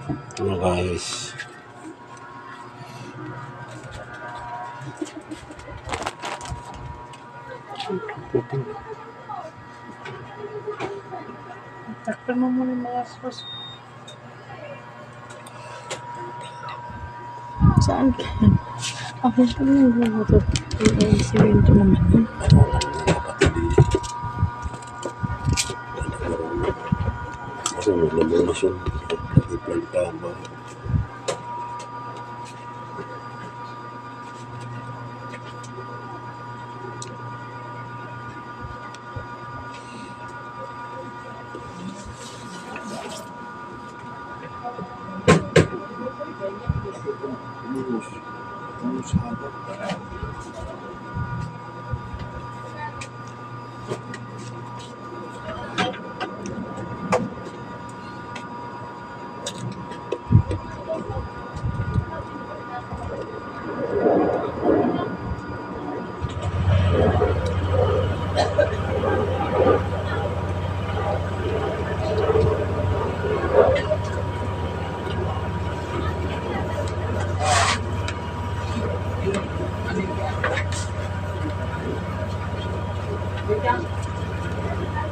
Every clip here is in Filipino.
Guys. Takpan mo muna yung mga sauce. Saan ka? Ako pa rin yung ito. Yung simento naman yun. Kasi naglabawas yun. Nagiplantahan ba?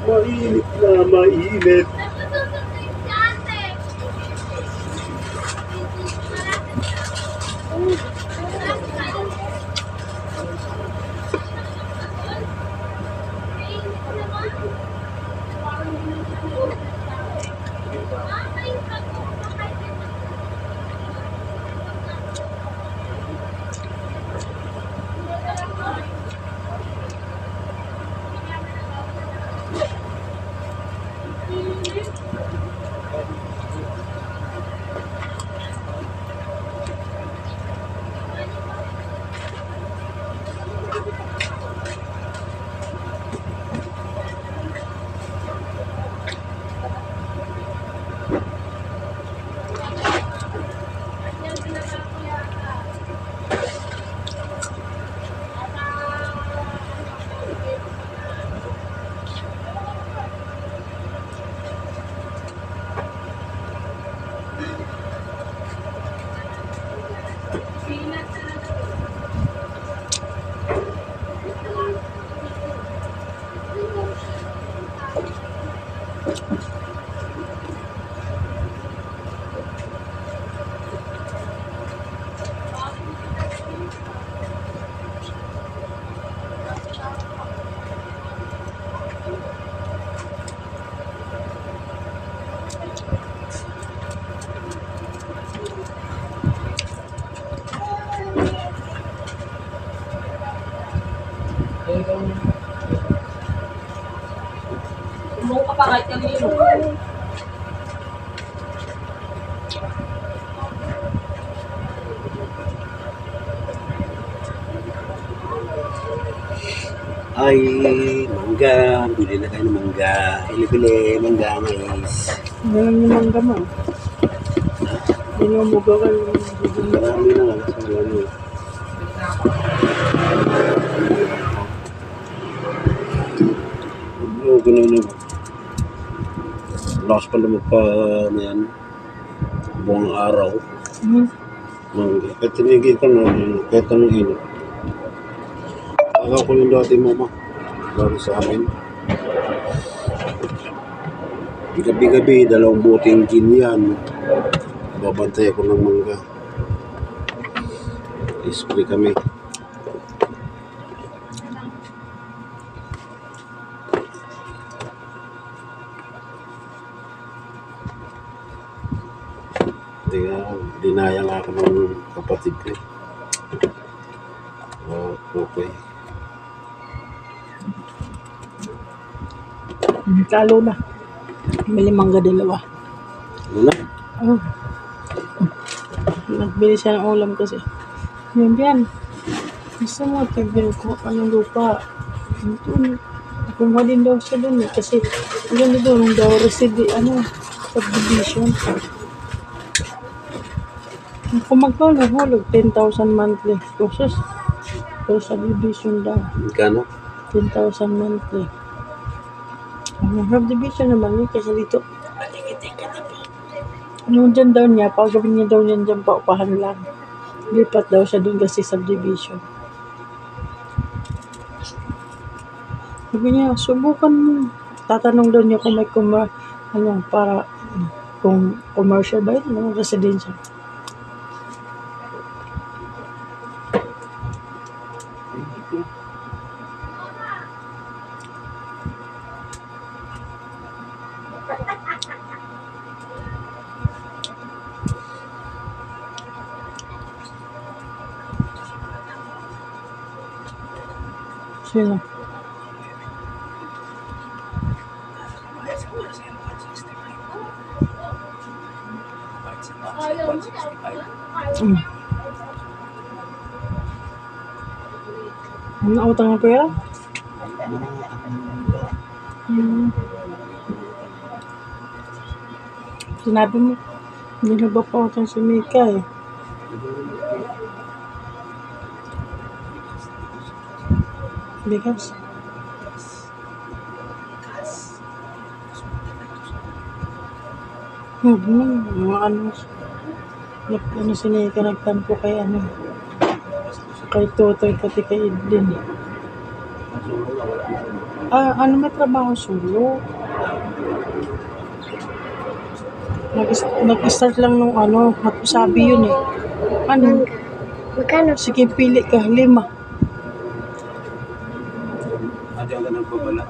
Mainit na mainit. Mo ka pa kahit kanino. Ay, mangga. Bili na kayo ng mangga. Bili-bili, mangga, mais. Ngayon yung mangga mo. Binumuga ka yung Marami na nga. Sa ano. Oo, ganun yun. Lakas pa naman pa na yan. Buong araw. Mangga. Kahit tinigil ko na, kahit anong init. Aga ko yung dati mama. Lalo sa amin. Gabi-gabi, 2 boteng gin yan. Babantay ako ng mangga. Spray kami. Dinaya nga ako ng kapatid ko. Okay. Talo na. May mangga 2. Ano na? Oh. Nagbili siya ng ulam kasi. Yan. Gusto mo, tigil ko anong lupa. Ito, kumuha din daw siya dun eh. Kasi, yun doon, daw receive, subdivision. Kung magkano-hulog, 10,000 monthly. Kusus, pero subdivision daw. Magkano? 10,000 monthly. Ang subdivision naman yun, kasi dito, matikit-tikit na po. Yung dyan daw niya, pagawin niya daw niyan dyan paupahan lang. Lipat daw siya dun kasi subdivision. Sabi niya, subukan mo. Tatanong daw niya kung may para kung commercial ba yun, residential. Sino? Mm. Nautang ng pera? Sinabi mo, hindi na ba pa utang si Mika eh. Bigas? Mga ano si Mika nagtampo kay kay Totoy pati kay Edlin. May trabaho sulo. Nag-start lang nung nagsabi yun eh. Magkano? Sige, pili ka, 5. Diyan ka nagbabalat.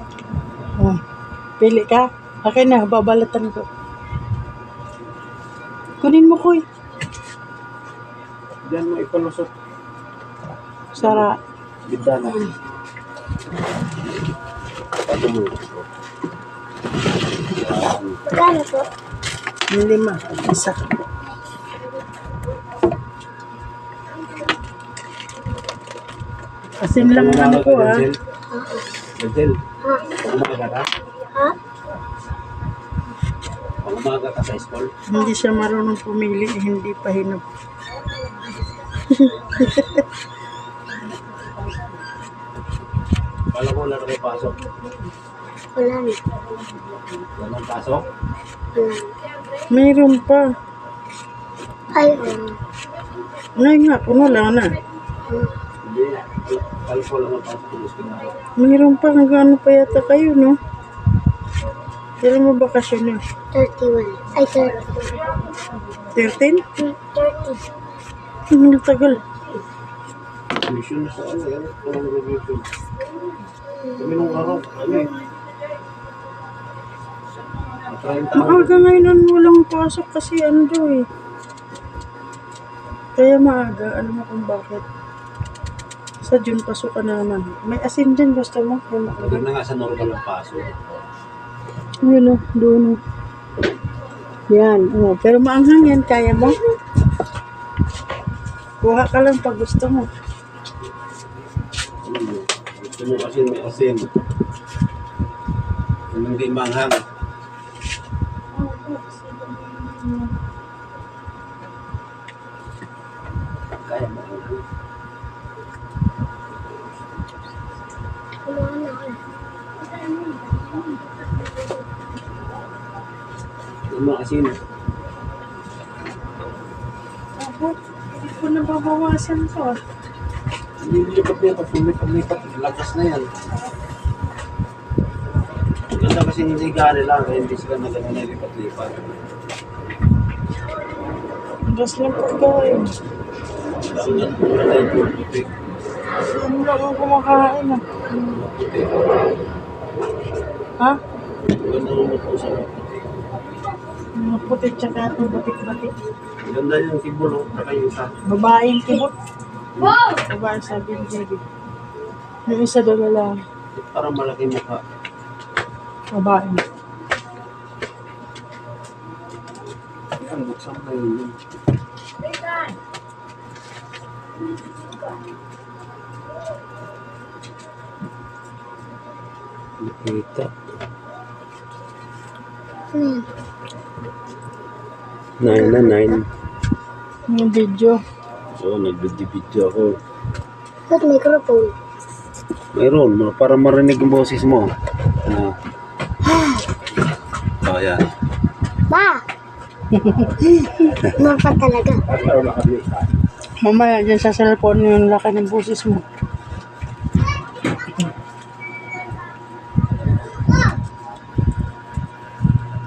Oh, pili ka. Akin na, babalatan ko. Kunin mo, Koy. Diyan mo ipalusot. Sara. Bidana. Pato mo. Magkano po? 5. Isa. Asin lang ang ano ko Denzel. Umaga ka? Ha? Umaga ka sa school? Hindi siya marunong pumili, hindi pa hinap. Kala ko wala na kayo pasok. Wala na. Walang pasok? Wala. Mayroon pa. Ay, Ngayon nga, puno lang na. Hindi. Kala ko wala na pasok ng school. Mayroon pa, hanggang pa yata kayo, no? Kailan mo bakasyon na? 31. Ay, 30. 13? 30. Ang tagal. Mission sa yan? Walang revision. Kami nung araw, eh. 30 Maaga ngayon walang pasok kasi eh. Kaya maaga, alam mo kung bakit. Sa June, pasok ka na naman. May asin dyan, gusto mo? Huwag na nga sa normal ang pasok. Yun o, doon o. Yan, pero maanghang yan, kaya mo? Kuha ka lang pag gusto mo. Gusto mo kasi may asin. Hindi manghang. Kaya mo. Ano asin? Hindi ko nababawasan to ah. Hindi lipat-lipat. Lipat. Lagas na yan. Ganda kasi hindi gani lang. Kaya hindi sila nagano na lipat-lipat. Gas lang pagkain. Daungan po na yung puti. Ano lang ang kumakain ah. Puti. Ha? Ganda naman po sa puti. Mga puti tsaka itong batik-batik. Ganda yung kibulong. Saka yung isa. Babaeng kibot. Babaeng sabi ni Jerry. Yung isa doon na lang. Parang malaki mukha. Babae. Yan, buksan na yun. Nakita. 9 na 9. Yung video. So, nag-video ako. Ba't microphone? Mayroon, para marinig yung boses mo. Ano? Oh, yan. Ma! Mapa talaga. Mamaya dyan sa cellphone yung laki ng busis mo.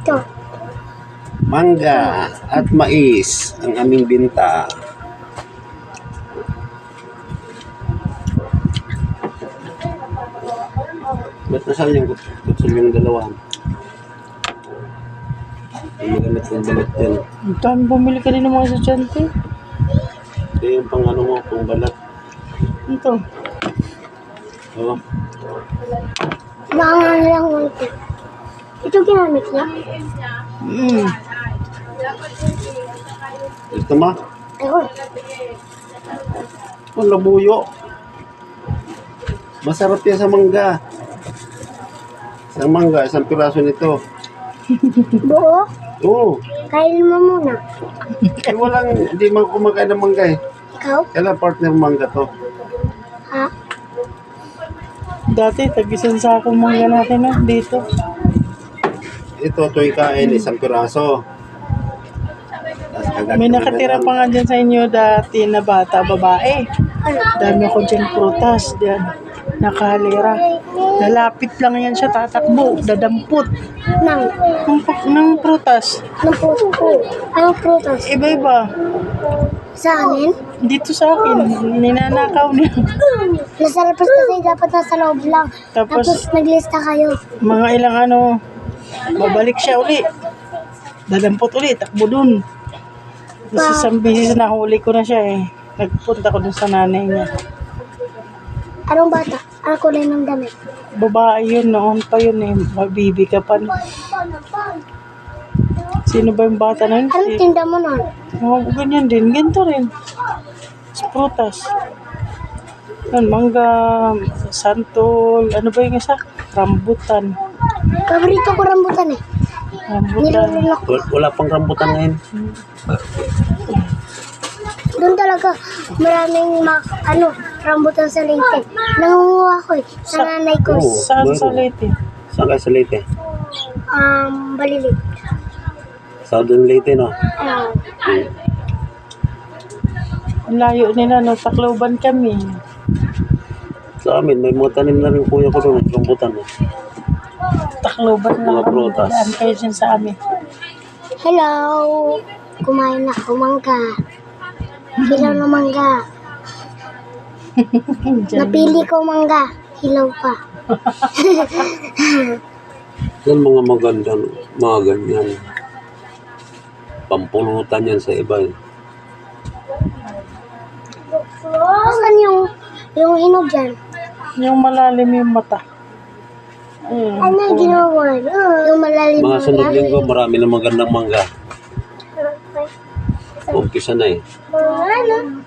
Ito. Mangga at mais ang aming binta. Ba't nasaan yung kutsul yung dalawa? Yung magamit ng balat yan. Ang dami bumili ka rin ng mga estudyante. Ito yung pang ano mo, pang balat. Ito. Oo. Maangang lang mo ito. Ito ginamit niya? Ito ma. Ayun. Ang labuyo. Masarap yan sa mangga. Sa mangga, isang piraso nito. Buo? Oo. Kain mo muna. Eh, hindi man kumakain ng mangga eh. Ikaw? Kailan partner mangga to? Ha? Dati, tag-isang sakong mangga natin na dito. Ito, ito'y kain, isang piraso. May nakatira pa nga dyan sa inyo dati na bata, babae. Dami ako dyan prutas. Dyan, nakalira. Lalapit lang yan siya, tatakbo, dadampot. Nang. Ng prutas. Nang puso ko. Anong prutas? Iba-iba. Sa amin? Dito sa akin, ninanakaw niya. Nasa labas kasi dapat nasa loob lang. Tapos, Tapos naglista kayo. mga ilang ano, babalik siya uli. Dadampot uli, takbo dun. Tapos isang bisis nahuli ko na siya eh. Nagpunta ko dun sa nanay niya. Anong bata? Ano kulay ng damit? Babae yun, noon pa yun eh. Mabibi ka pa. Sino ba yung bata na yun? Anong tinda mo nun? Oh, ganyan din. Ganito rin. Prutas. Yan, mangga, santol, ano ba yung isa? Rambutan. Paborito ko rambutan eh. Rambutan. Nilulunok. Wala pang rambutan ngayon. Doon talaga maraming rambutan sa Leyte. Nangunguha ko eh. Sa nanay ko. Oo. Saan sa Leyte? Saan kayo sa Leyte? Balilit. Southern Leyte, no? Ang layo nila, no? Tacloban kami. Sa amin, may mga tanim na rin kuya ko doon, rambutan. No? Tacloban lang Mga kami. prutas. Daan kayo dyan sa amin. Hello! Kumain na ako mangga. Hilaw na mangga. Dyan. Napili ko mangga. Hilaw pa. Yan mga magandang, mga ganyan. Pampulutan yan sa iba. Eh. Saan yung hinog dyan? Yung malalim yung mata. Ayun. Ano yung ginawa? Yung malalim Mga na sunod yan. linggo, marami na magandang mangga. Umpisa na eh. Ano?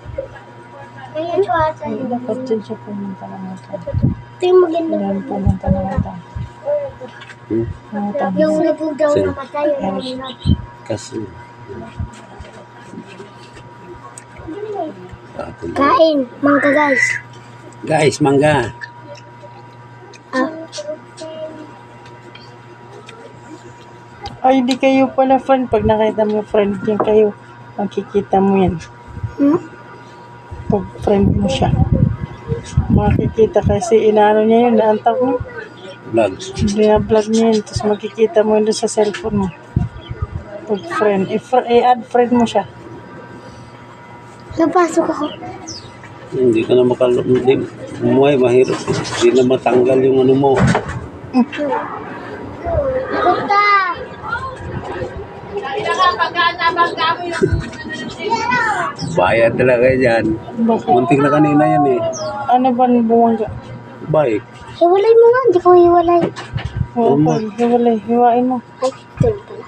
Ayan siya ata. Dapat dyan siya pumunta ng mata. Ito yung maganda. Yan, pumunta ng mata. Hmm? Mata. Yung lubog daw Sino? na matay. Kasi, Kain. Mangga guys. guys, mangga. Ay, di kayo pala friend. Pag nakita mo friend yan kayo, makikita mo yan. Pag friend mo siya. Makikita kasi inaano niya yun, naantak mo. Vlogs. Binablog niya yun, tapos makikita mo yun doon sa cellphone mo. Pag friend, i-add friend mo siya. Napasok ako. Hindi ka na hindi, umuhay, mahirap. Hindi na matanggal yung ano mo. Puta! Bayad talaga yan. Bakit? Muntik na kanina yan eh. Ano ba bumangga? Bike. Hiwalay mo nga. Hindi ko hiwalay. Oo, Tama. hiwalay, hiwain mo. Ay, ito lang pala.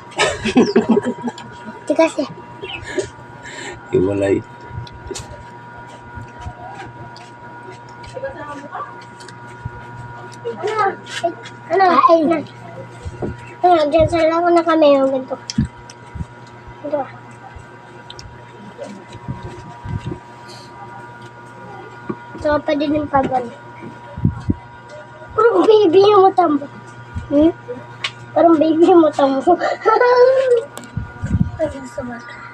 Hindi kasi. Iwalay. Kain. Dyan sa lang na kami yung ganito. Ito ah. Ito pa din yung pagal. Parang baby yung mata mo. Parang baby yung mata mo. Sa bata.